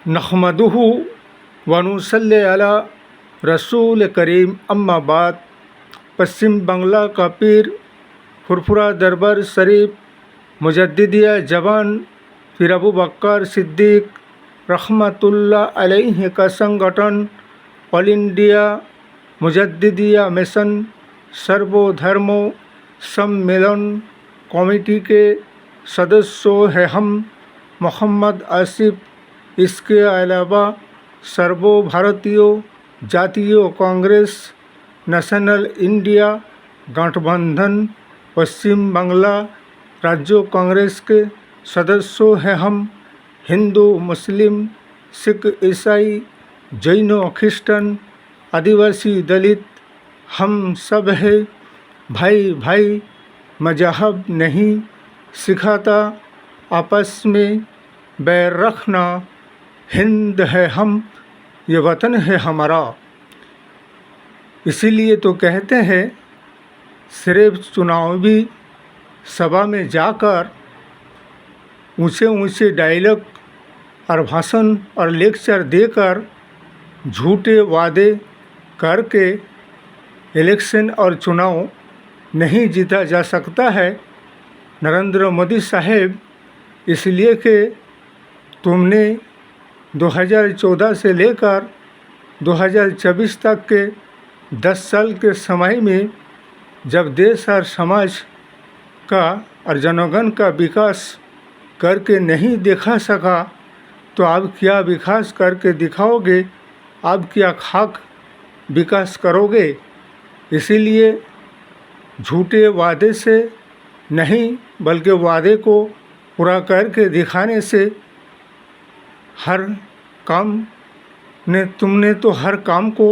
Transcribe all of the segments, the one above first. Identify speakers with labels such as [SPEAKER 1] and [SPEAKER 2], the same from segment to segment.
[SPEAKER 1] नहमदुहु व नुसल्ली अला रसूल करीम अम्मा बाद। पश्चिम बंगला का पीर फुरफुरा दरबार शरीफ मुजद्दिदिया जवान फिर अबू बकर सिद्दीक रहमतुल्लाह अलैहि का संगठन ऑल इंडिया मुजद्दिदिया मिशन सर्वधर्म सम्मेलन कमेटी के सदस्यों हैं हम मोहम्मद आसिफ। इसके अलावा सर्वभारतीय जातीय कांग्रेस नेशनल इंडिया गठबंधन पश्चिम बांग्ला राज्य कांग्रेस के सदस्यों हैं हम हिंदू मुस्लिम सिख ईसाई जैन ख्रिस्टन आदिवासी दलित हम सब है भाई भाई। मजहब नहीं सिखाता आपस में बैर रखना। हिंद है हम, ये वतन है हमारा। इसीलिए तो कहते हैं सिर्फ चुनावी सभा में जाकर ऊंचे ऊंचे डायलॉग और भाषण और लेक्चर देकर झूठे वादे करके इलेक्शन और चुनाव नहीं जीता जा सकता है। नरेंद्र मोदी साहब, इसलिए कि तुमने 2014 से लेकर 2024 तक के 10 साल के समय में जब देश और समाज का और जनगण का विकास करके नहीं दिखा सका, तो आप क्या विकास करके दिखाओगे? आप क्या खाक विकास करोगे? इसीलिए झूठे वादे से नहीं बल्कि वादे को पूरा करके दिखाने से हर काम ने तुमने तो हर काम को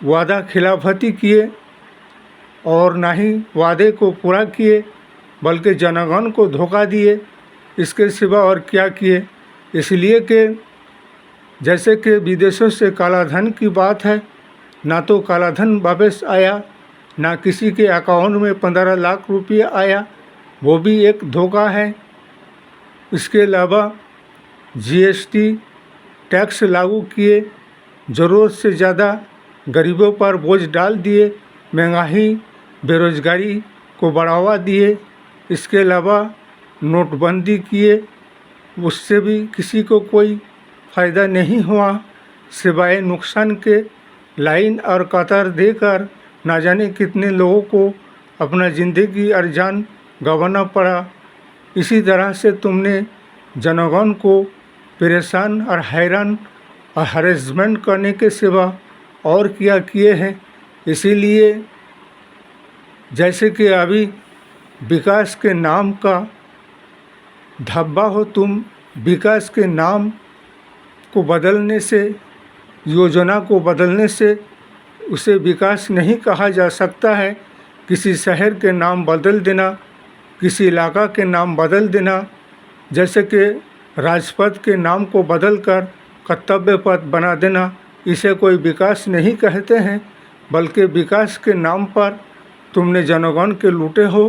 [SPEAKER 1] वादा खिलाफती किए और ना ही वादे को पूरा किए बल्कि जनगण को धोखा दिए। इसके सिवा और क्या किए? इसलिए कि जैसे कि विदेशों से काला धन की बात है, ना तो काला धन वापस आया, ना किसी के अकाउंट में 15 लाख रुपया आया, वो भी एक धोखा है। इसके अलावा जीएसटी टैक्स लागू किए, ज़रूरत से ज़्यादा गरीबों पर बोझ डाल दिए, महंगाई बेरोज़गारी को बढ़ावा दिए। इसके अलावा नोटबंदी किए, उससे भी किसी को कोई फ़ायदा नहीं हुआ, सिवाय नुकसान के। लाइन और कतार देकर ना जाने कितने लोगों को अपना ज़िंदगी और जान गंवाना पड़ा। इसी तरह से तुमने जनगण को परेशान और हैरान और हरेसमेंट करने के सिवा और क्या किए हैं। इसीलिए जैसे कि अभी विकास के नाम का धब्बा हो, तुम विकास के नाम को बदलने से, योजना को बदलने से उसे विकास नहीं कहा जा सकता है। किसी शहर के नाम बदल देना, किसी इलाका के नाम बदल देना, जैसे कि राजपथ के नाम को बदलकर कर्तव्य पथ बना देना, इसे कोई विकास नहीं कहते हैं। बल्कि विकास के नाम पर तुमने जनगण के लूटे हो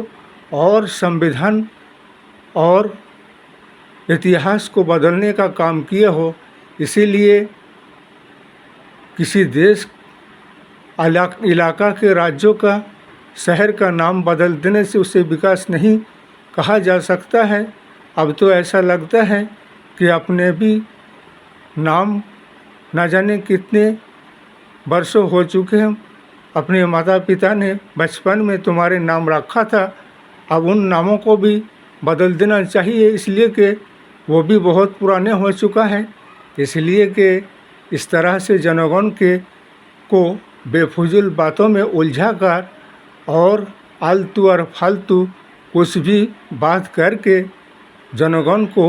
[SPEAKER 1] और संविधान और इतिहास को बदलने का काम किए हो। इसीलिए किसी देश इलाका के राज्यों का शहर का नाम बदल देने से उसे विकास नहीं कहा जा सकता है। अब तो ऐसा लगता है कि अपने भी नाम ना जाने कितने वर्षों हो चुके हैं, अपने माता पिता ने बचपन में तुम्हारे नाम रखा था, अब उन नामों को भी बदल देना चाहिए। इसलिए कि वो भी बहुत पुराने हो चुका है। इसलिए कि इस तरह से जनगण के को बेफुजुल बातों में उलझा कर और आलतू और फालतू कुछ भी बात करके जनगण को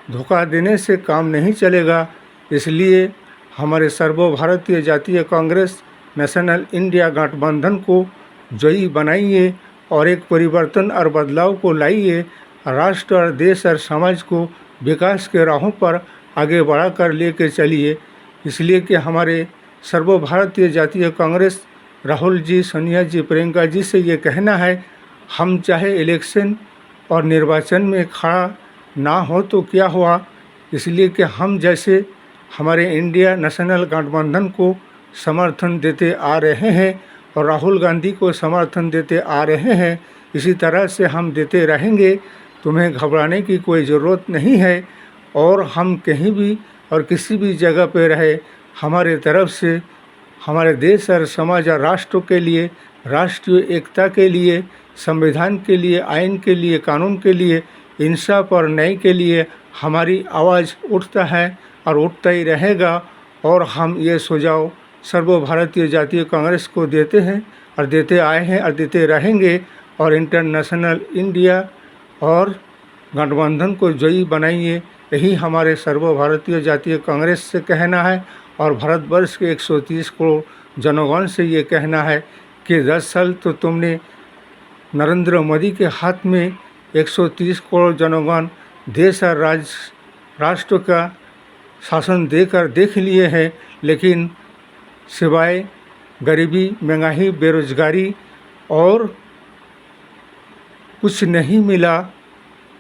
[SPEAKER 1] धोखा देने से काम नहीं चलेगा। इसलिए हमारे सर्वभारतीय जातीय कांग्रेस नेशनल इंडिया गठबंधन को जयी बनाइए और एक परिवर्तन और बदलाव को लाइए। राष्ट्र और देश और समाज को विकास के राहों पर आगे बढ़ा कर लेकर चलिए। इसलिए कि हमारे सर्वभारतीय जातीय कांग्रेस राहुल जी, सोनिया जी, प्रियंका जी से ये कहना है, हम चाहे इलेक्शन और निर्वाचन में खड़ा ना हो तो क्या हुआ, इसलिए कि हम जैसे हमारे इंडिया नेशनल गठबंधन को समर्थन देते आ रहे हैं और राहुल गांधी को समर्थन देते आ रहे हैं, इसी तरह से हम देते रहेंगे। तुम्हें घबराने की कोई ज़रूरत नहीं है। और हम कहीं भी और किसी भी जगह पे रहे, हमारे तरफ से हमारे देश और समाज और राष्ट्र के लिए, राष्ट्रीय एकता के लिए, संविधान के लिए, आइन के लिए, कानून के लिए, इंसाफ और न्याय के लिए हमारी आवाज़ उठता है और उठता ही रहेगा। और हम ये सुझाव सर्वभारतीय जातीय कांग्रेस को देते हैं और देते आए हैं और देते रहेंगे। और इंटरनेशनल इंडिया और गठबंधन को जयी बनाइए, यही हमारे सर्वभारतीय जातीय कांग्रेस से कहना है। और भारतवर्ष के 130 करोड़ जनगण से ये कहना है कि 10 साल तो तुमने नरेंद्र मोदी के हाथ में 130 करोड़ जनगण देश और राष्ट्र का शासन देकर देख लिए हैं, लेकिन सिवाय गरीबी, महंगाई, बेरोजगारी और कुछ नहीं मिला।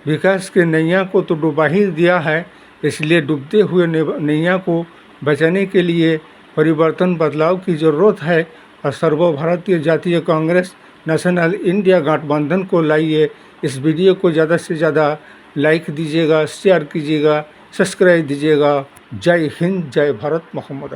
[SPEAKER 1] विकास के नैया को तो डुबा ही दिया है। इसलिए डूबते हुए नैया को बचाने के लिए परिवर्तन, बदलाव की ज़रूरत है। और सर्वभारतीय जातीय कांग्रेस नेशनल इंडिया गठबंधन को लाइए। इस वीडियो को ज़्यादा से ज़्यादा लाइक दीजिएगा, शेयर कीजिएगा, सब्सक्राइब दीजिएगा। जय हिंद, जय भारत, मोहम्मद।